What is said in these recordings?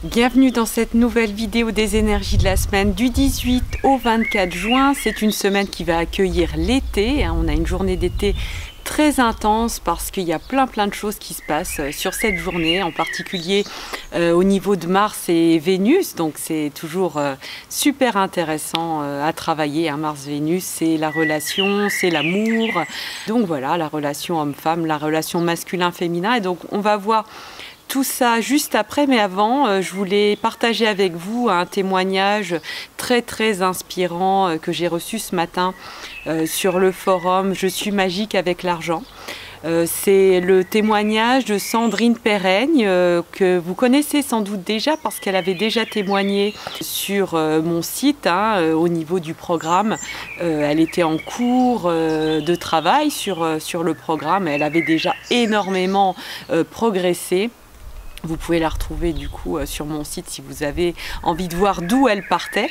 Bienvenue dans cette nouvelle vidéo des énergies de la semaine du 18 au 24 juin. C'est une semaine qui va accueillir l'été. On a une journée d'été très intense parce qu'il y a plein de choses qui se passent sur cette journée, en particulier au niveau de Mars et Vénus. Donc c'est toujours super intéressant à travailler. Mars-Vénus, c'est la relation, c'est l'amour. Donc voilà, la relation homme-femme, la relation masculin-féminin. Et donc on va voir tout ça juste après, mais avant, je voulais partager avec vous un témoignage très inspirant que j'ai reçu ce matin sur le forum Je suis magique avec l'argent. C'est le témoignage de Sandrine Perraigne que vous connaissez sans doute déjà parce qu'elle avait déjà témoigné sur mon site au niveau du programme. Elle était en cours de travail sur le programme. Elle avait déjà énormément progressé. Vous pouvez la retrouver du coup sur mon site si vous avez envie de voir d'où elle partait.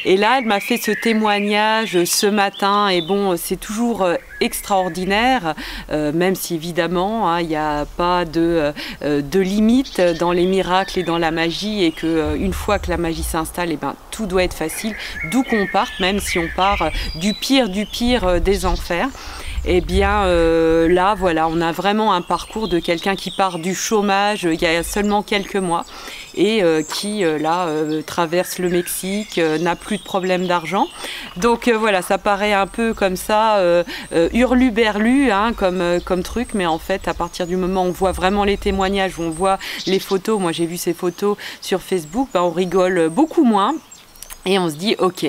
Et là, elle m'a fait ce témoignage ce matin. Et bon, c'est toujours extraordinaire, même si évidemment, il n'y a pas de limite dans les miracles et dans la magie. Et qu'une fois que la magie s'installe, tout doit être facile. D'où qu'on parte, même si on part du pire des enfers. Eh bien là voilà, on a vraiment un parcours de quelqu'un qui part du chômage il y a seulement quelques mois et qui traverse le Mexique, n'a plus de problème d'argent. Donc voilà, ça paraît un peu comme ça, hurluberlu comme truc, mais en fait à partir du moment où on voit vraiment les témoignages, où on voit les photos, moi j'ai vu ces photos sur Facebook, on rigole beaucoup moins. Et on se dit, ok,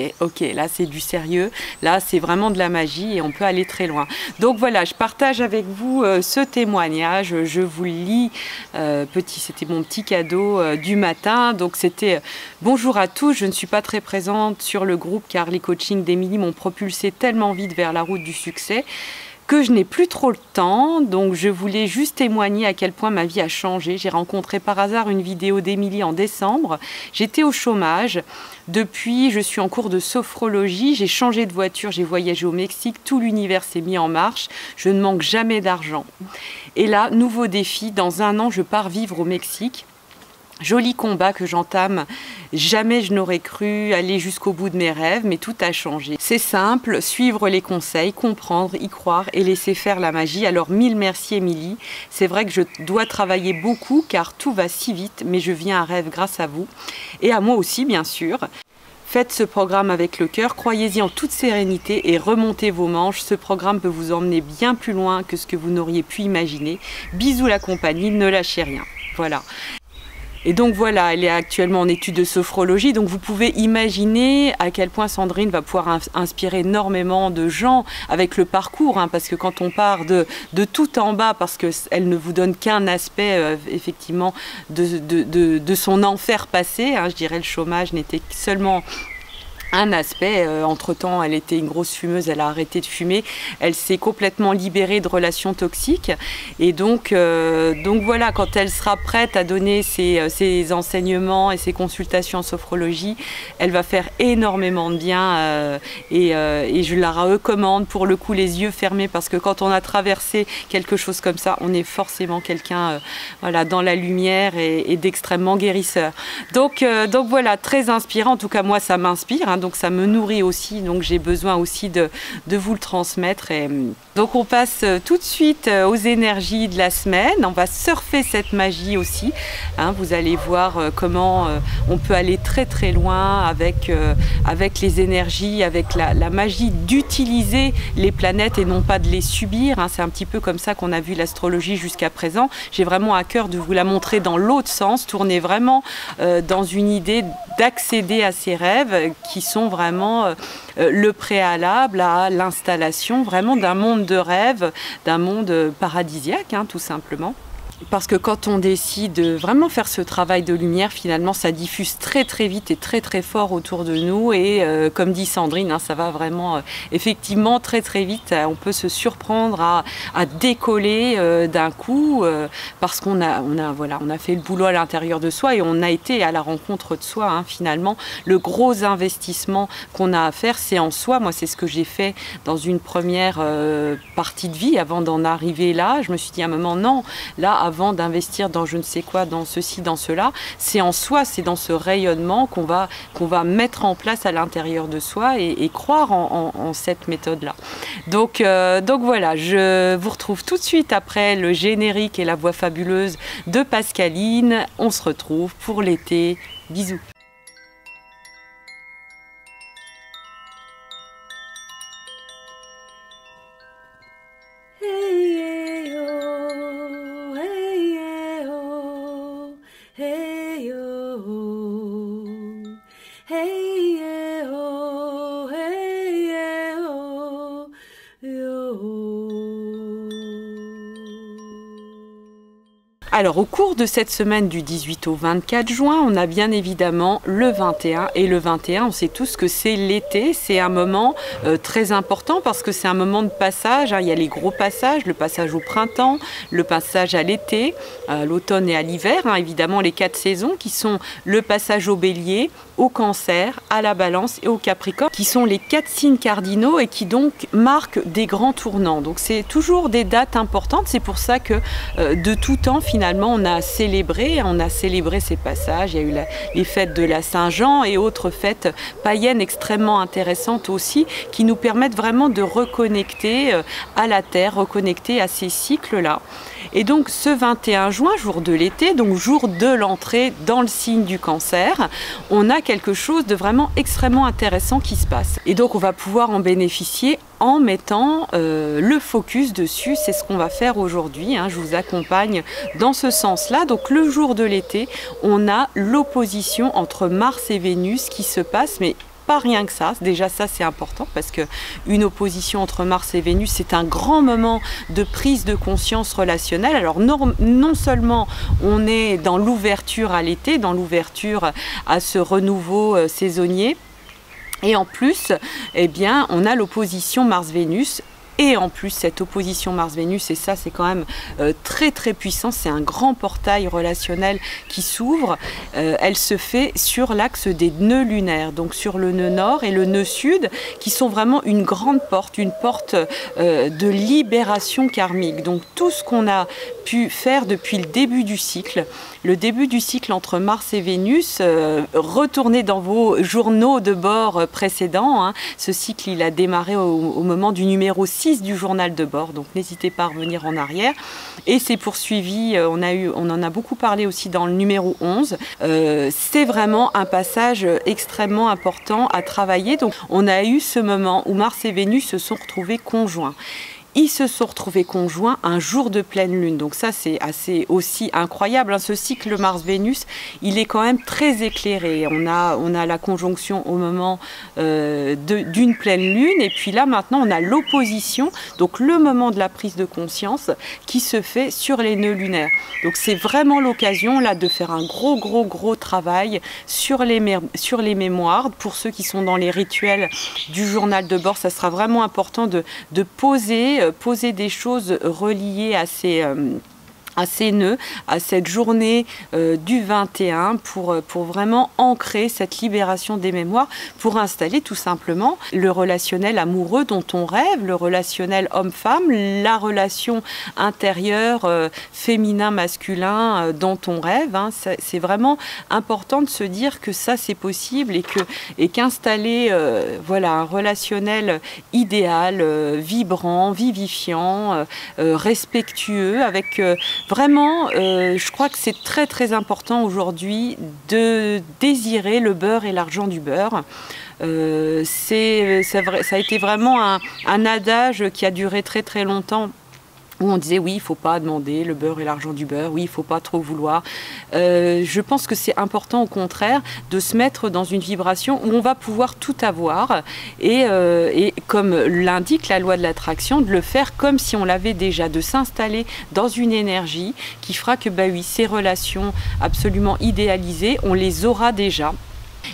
là c'est du sérieux, là c'est vraiment de la magie et on peut aller très loin. Donc voilà, je partage avec vous ce témoignage, je vous le lis, c'était mon petit cadeau du matin. Donc c'était bonjour à tous, je ne suis pas très présente sur le groupe car les coachings d'Émilie m'ont propulsé tellement vite vers la route du succès que je n'ai plus trop le temps, donc je voulais juste témoigner à quel point ma vie a changé. J'ai rencontré par hasard une vidéo d'Émilie en décembre, j'étais au chômage, depuis je suis en cours de sophrologie, j'ai changé de voiture, j'ai voyagé au Mexique, tout l'univers s'est mis en marche, je ne manque jamais d'argent. Et là, nouveau défi, dans 1 an je pars vivre au Mexique. Joli combat que j'entame, jamais je n'aurais cru aller jusqu'au bout de mes rêves, mais tout a changé. C'est simple, suivre les conseils, comprendre, y croire et laisser faire la magie. Alors 1000 merci Émilie, c'est vrai que je dois travailler beaucoup car tout va si vite, mais je vis un rêve grâce à vous et à moi aussi bien sûr. Faites ce programme avec le cœur, croyez-y en toute sérénité et remontez vos manches. Ce programme peut vous emmener bien plus loin que ce que vous n'auriez pu imaginer. Bisous la compagnie, ne lâchez rien. Voilà. Et donc voilà, elle est actuellement en études de sophrologie, donc vous pouvez imaginer à quel point Sandrine va pouvoir inspirer énormément de gens avec le parcours, parce que quand on part de tout en bas, parce qu'elle ne vous donne qu'un aspect effectivement de son enfer passé, je dirais le chômage n'était seulement un aspect. Entre-temps, elle était une grosse fumeuse, elle a arrêté de fumer, elle s'est complètement libérée de relations toxiques et donc voilà, quand elle sera prête à donner ses enseignements et ses consultations en sophrologie, elle va faire énormément de bien et je la recommande pour le coup les yeux fermés parce que quand on a traversé quelque chose comme ça, on est forcément quelqu'un dans la lumière et d'extrêmement guérisseur. Donc voilà, très inspirant, en tout cas moi ça m'inspire, donc ça me nourrit aussi, donc j'ai besoin aussi de vous le transmettre. Et donc on passe tout de suite aux énergies de la semaine, on va surfer cette magie aussi, vous allez voir comment on peut aller très loin avec les énergies, avec la magie d'utiliser les planètes et non pas de les subir, c'est un petit peu comme ça qu'on a vu l'astrologie jusqu'à présent. J'ai vraiment à cœur de vous la montrer dans l'autre sens, tourner vraiment dans une idée d'accéder à ces rêves qui sont vraiment le préalable à l'installation vraiment d'un monde de rêve, d'un monde paradisiaque, tout simplement. Parce que quand on décide de vraiment faire ce travail de lumière, finalement, ça diffuse très vite et très fort autour de nous. Et comme dit Sandrine, ça va vraiment effectivement très vite. On peut se surprendre à décoller d'un coup parce qu'on a fait le boulot à l'intérieur de soi et on a été à la rencontre de soi. Finalement, le gros investissement qu'on a à faire, c'est en soi. Moi, c'est ce que j'ai fait dans une première partie de vie avant d'en arriver là. Je me suis dit à un moment, non, là, avant d'investir dans je ne sais quoi, dans ceci, dans cela. C'est en soi, c'est dans ce rayonnement qu'on va mettre en place à l'intérieur de soi et croire en cette méthode-là. Donc voilà, je vous retrouve tout de suite après le générique et la voix fabuleuse de Pascaline. On se retrouve pour l'été. Bisous. Alors au cours de cette semaine du 18 au 24 juin, on a bien évidemment le 21 et le 21, on sait tous que c'est l'été, c'est un moment très important parce que c'est un moment de passage, hein. Il y a les gros passages, le passage au printemps, le passage à l'été, à l'automne et à l'hiver, hein, évidemment les 4 saisons qui sont le passage au bélier, au cancer, à la balance et au capricorne, qui sont les 4 signes cardinaux et qui donc marquent des grands tournants. Donc c'est toujours des dates importantes, c'est pour ça que de tout temps finalement on a célébré ces passages. Il y a eu les fêtes de la Saint-Jean et autres fêtes païennes extrêmement intéressantes aussi, qui nous permettent vraiment de reconnecter à la Terre, reconnecter à ces cycles-là. Et donc ce 21 juin, jour de l'été, donc jour de l'entrée dans le signe du cancer, on a quelque chose de vraiment extrêmement intéressant qui se passe. Et donc on va pouvoir en bénéficier en mettant le focus dessus. C'est ce qu'on va faire aujourd'hui, hein. Je vous accompagne dans ce sens-là. Donc le jour de l'été, on a l'opposition entre Mars et Vénus qui se passe, mais pas rien que ça. Déjà ça c'est important parce que une opposition entre Mars et Vénus c'est un grand moment de prise de conscience relationnelle. Alors non seulement on est dans l'ouverture à l'été, dans l'ouverture à ce renouveau saisonnier, et en plus eh bien on a l'opposition Mars-Vénus. Et en plus, cette opposition Mars-Vénus, et ça c'est quand même très très puissant, c'est un grand portail relationnel qui s'ouvre. Elle se fait sur l'axe des nœuds lunaires, donc sur le nœud nord et le nœud sud, qui sont vraiment une grande porte, une porte de libération karmique. Donc tout ce qu'on a pu faire depuis le début du cycle entre Mars et Vénus, retournez dans vos journaux de bord précédents, hein. Ce cycle il a démarré au moment du numéro 6 du journal de bord, donc n'hésitez pas à revenir en arrière, et c'est poursuivi, on en a beaucoup parlé aussi dans le numéro 11. C'est vraiment un passage extrêmement important à travailler. Donc on a eu ce moment où Mars et Vénus se sont retrouvés conjoints. Ils se sont retrouvés conjoints un jour de pleine lune. Donc ça, c'est assez aussi incroyable, hein. Ce cycle Mars-Vénus, il est quand même très éclairé. On a la conjonction au moment d'une pleine lune. Et puis là, maintenant, on a l'opposition, donc le moment de la prise de conscience qui se fait sur les nœuds lunaires. Donc c'est vraiment l'occasion là de faire un gros travail sur les mémoires. Pour ceux qui sont dans les rituels du journal de bord, ça sera vraiment important de poser des choses reliées à ces nœuds, à cette journée du 21 pour vraiment ancrer cette libération des mémoires, pour installer tout simplement le relationnel amoureux dont on rêve, le relationnel homme-femme, la relation intérieure féminin-masculin dont on rêve, hein. C'est vraiment important de se dire que ça c'est possible et qu'installer voilà, un relationnel idéal, vibrant, vivifiant, respectueux, avec vraiment, je crois que c'est très important aujourd'hui de désirer le beurre et l'argent du beurre. Ça a été vraiment un adage qui a duré très longtemps, où on disait oui, il ne faut pas demander le beurre et l'argent du beurre, oui, il ne faut pas trop vouloir. Je pense que c'est important au contraire de se mettre dans une vibration où on va pouvoir tout avoir et comme l'indique la loi de l'attraction, de le faire comme si on l'avait déjà, de s'installer dans une énergie qui fera que bah oui, ces relations absolument idéalisées, on les aura déjà.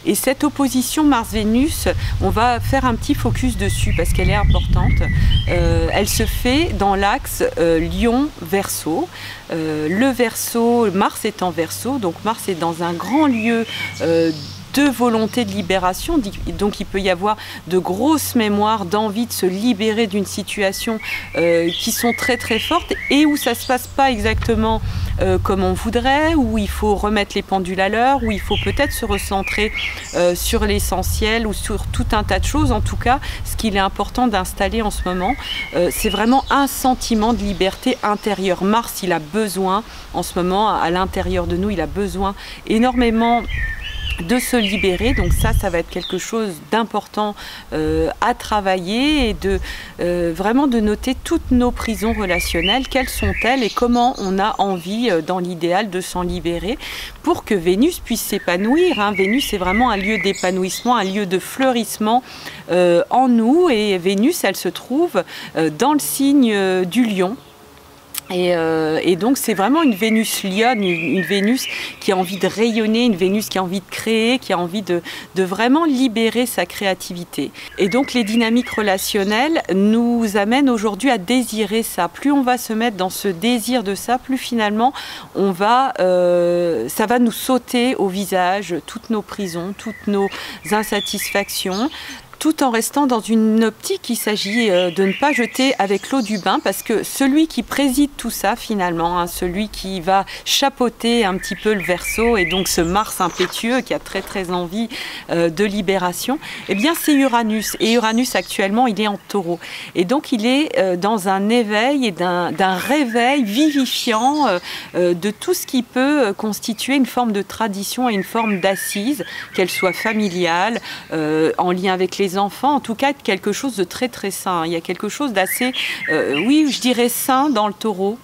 Et cette opposition Mars-Vénus, on va faire un petit focus dessus parce qu'elle est importante. Elle se fait dans l'axe Lion-Verseau. Le Verseau, Mars est en Verseau, donc Mars est dans un grand lieu de volonté de libération. Donc il peut y avoir de grosses mémoires d'envie de se libérer d'une situation qui sont très très fortes et où ça ne se passe pas exactement comme on voudrait, où il faut remettre les pendules à l'heure, où il faut peut-être se recentrer sur l'essentiel ou sur tout un tas de choses. En tout cas, ce qu'il est important d'installer en ce moment, c'est vraiment un sentiment de liberté intérieure. Mars, il a besoin en ce moment, à l'intérieur de nous, il a besoin énormément de se libérer. Donc ça va être quelque chose d'important à travailler et vraiment de noter toutes nos prisons relationnelles, quelles sont-elles et comment on a envie dans l'idéal de s'en libérer pour que Vénus puisse s'épanouir. Hein. Vénus est vraiment un lieu d'épanouissement, un lieu de fleurissement en nous, et Vénus, elle se trouve dans le signe du Lion. Et donc c'est vraiment une Vénus lionne, une Vénus qui a envie de rayonner, une Vénus qui a envie de créer, qui a envie de vraiment libérer sa créativité. Et donc les dynamiques relationnelles nous amènent aujourd'hui à désirer ça. Plus on va se mettre dans ce désir de ça, plus finalement ça va nous sauter au visage toutes nos prisons, toutes nos insatisfactions, tout en restant dans une optique, il s'agit de ne pas jeter avec l'eau du bain, parce que celui qui préside tout ça finalement, hein, celui qui va chapeauter un petit peu le Verseau, et donc ce Mars impétueux qui a très très envie de libération, eh bien c'est Uranus. Et Uranus actuellement il est en Taureau, et donc il est dans un éveil et d'un réveil vivifiant de tout ce qui peut constituer une forme de tradition et une forme d'assise, qu'elle soit familiale, en lien avec les enfants, en tout cas quelque chose de très très sain. Il y a quelque chose d'assez, oui, je dirais sain dans le Taureau.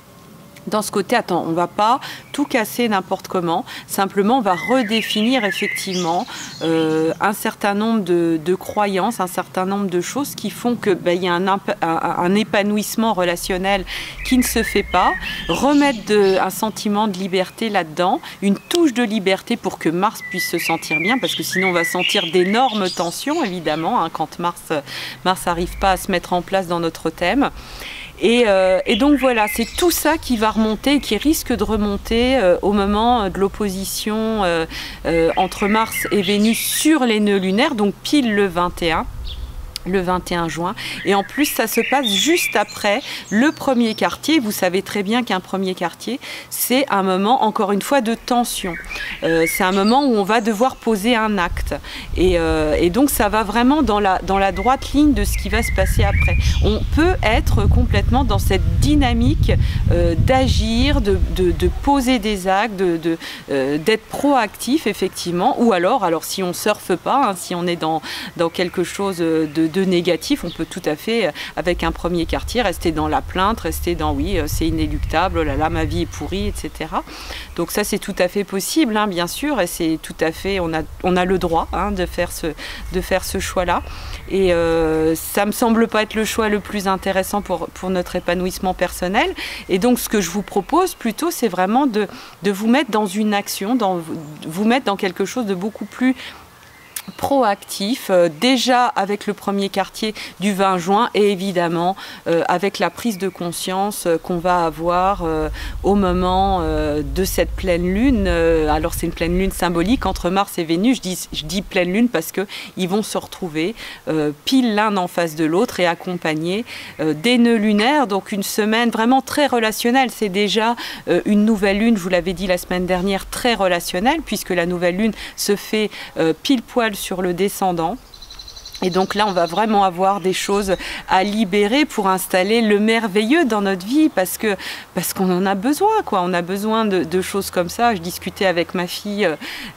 Dans ce côté, attends, on ne va pas tout casser n'importe comment, simplement on va redéfinir effectivement un certain nombre de croyances, un certain nombre de choses qui font que il y a un épanouissement relationnel qui ne se fait pas, remettre un sentiment de liberté là-dedans, une touche de liberté pour que Mars puisse se sentir bien, parce que sinon on va sentir d'énormes tensions évidemment, hein, quand Mars n'arrive pas à se mettre en place dans notre thème. Et donc voilà, c'est tout ça qui va remonter et qui risque de remonter au moment de l'opposition entre Mars et Vénus sur les nœuds lunaires, donc pile le 21 juin. Et en plus, ça se passe juste après le premier quartier. Vous savez très bien qu'un premier quartier, c'est un moment, encore une fois, de tension. C'est un moment où on va devoir poser un acte. Et donc, ça va vraiment dans la droite ligne de ce qui va se passer après. On peut être complètement dans cette dynamique d'agir, de poser des actes, d'être proactif, effectivement. Ou alors si on ne surfe pas, hein, si on est dans quelque chose de négatif, on peut tout à fait, avec un premier quartier, rester dans la plainte, rester dans oui, c'est inéluctable, oh là là, ma vie est pourrie, etc. Donc ça, c'est tout à fait possible, hein, bien sûr, et c'est tout à fait, on a le droit, hein, de faire ce choix-là. Et ça me semble pas être le choix le plus intéressant pour notre épanouissement personnel. Et donc, ce que je vous propose plutôt, c'est vraiment de vous mettre dans une action, vous mettre dans quelque chose de beaucoup plus proactif, déjà avec le premier quartier du 20 juin et évidemment avec la prise de conscience qu'on va avoir au moment de cette pleine lune. Alors c'est une pleine lune symbolique entre Mars et Vénus, je dis pleine lune parce qu'ils vont se retrouver pile l'un en face de l'autre et accompagnés des nœuds lunaires, donc une semaine vraiment très relationnelle. C'est déjà une nouvelle lune, je vous l'avais dit la semaine dernière, très relationnelle, puisque la nouvelle lune se fait pile poil sur le descendant. Et donc là, on va vraiment avoir des choses à libérer pour installer le merveilleux dans notre vie, parce qu'on en a besoin, quoi. On a besoin de choses comme ça. Je discutais avec ma fille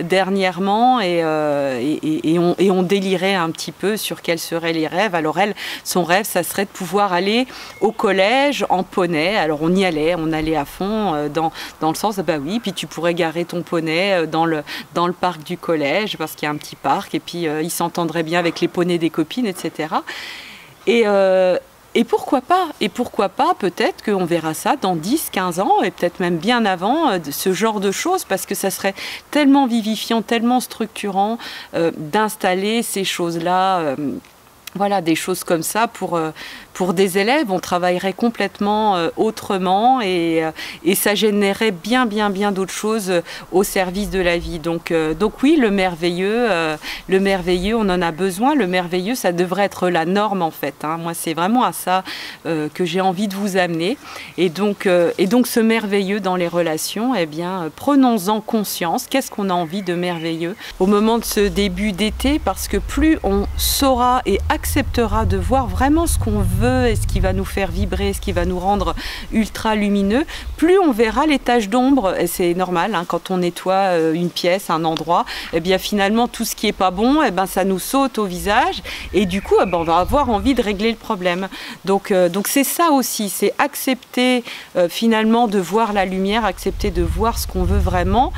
dernièrement et on délirait un petit peu sur quels seraient les rêves. Alors elle, son rêve, ça serait de pouvoir aller au collège en poney. Alors on allait à fond dans le sens, bah oui, puis tu pourrais garer ton poney dans le parc du collège, parce qu'il y a un petit parc, et puis il s'entendrait bien avec les poneys des copines, etc. Et pourquoi pas? Et pourquoi pas, peut-être qu'on verra ça dans 10, 15 ans, et peut-être même bien avant, ce genre de choses, parce que ça serait tellement vivifiant, tellement structurant d'installer ces choses-là Voilà, des choses comme ça pour des élèves, on travaillerait complètement autrement et ça générerait bien d'autres choses au service de la vie. Donc oui, le merveilleux, on en a besoin. Le merveilleux, ça devrait être la norme en fait. Hein. Moi, c'est vraiment à ça que j'ai envie de vous amener. Et donc ce merveilleux dans les relations, eh bien, prenons-en conscience. Qu'est-ce qu'on a envie de merveilleux au moment de ce début d'été? Parce que plus on saura et acceptera de voir vraiment ce qu'on veut et ce qui va nous faire vibrer, ce qui va nous rendre ultra lumineux, plus on verra les taches d'ombre, et c'est normal, hein, quand on nettoie une pièce, un endroit, et bien finalement tout ce qui est pas bon, et ben ça nous saute au visage, et du coup on va avoir envie de régler le problème. Donc c'est ça aussi, c'est accepter finalement de voir la lumière, accepter de voir ce qu'on veut vraiment,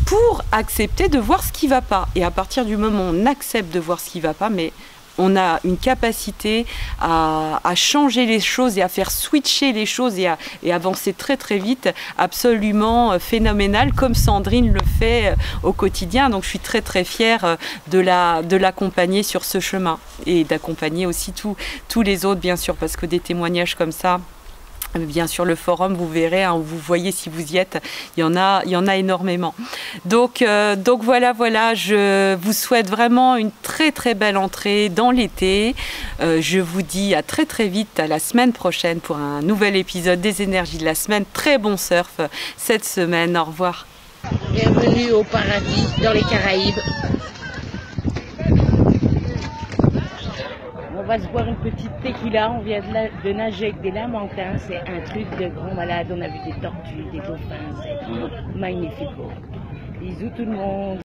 pour accepter de voir ce qui ne va pas. Et à partir du moment où on accepte de voir ce qui ne va pas, mais on a une capacité à changer les choses et à faire switcher les choses et avancer très vite, absolument phénoménal, comme Sandrine le fait au quotidien. Donc je suis très fière de l'accompagner sur ce chemin et d'accompagner aussi tous les autres, bien sûr, parce que des témoignages comme ça, bien sûr, le forum, vous verrez, hein, vous voyez si vous y êtes, il y en a énormément. Donc voilà, je vous souhaite vraiment une très belle entrée dans l'été. Je vous dis à très vite, à la semaine prochaine pour un nouvel épisode des énergies de la semaine. Très bon surf cette semaine. Au revoir. Bienvenue au paradis dans les Caraïbes. On va se boire une petite tequila, on vient de nager avec des lamantins, c'est un truc de grand malade, on a vu des tortues, des dauphins, c'est magnifique. Bisous tout le monde.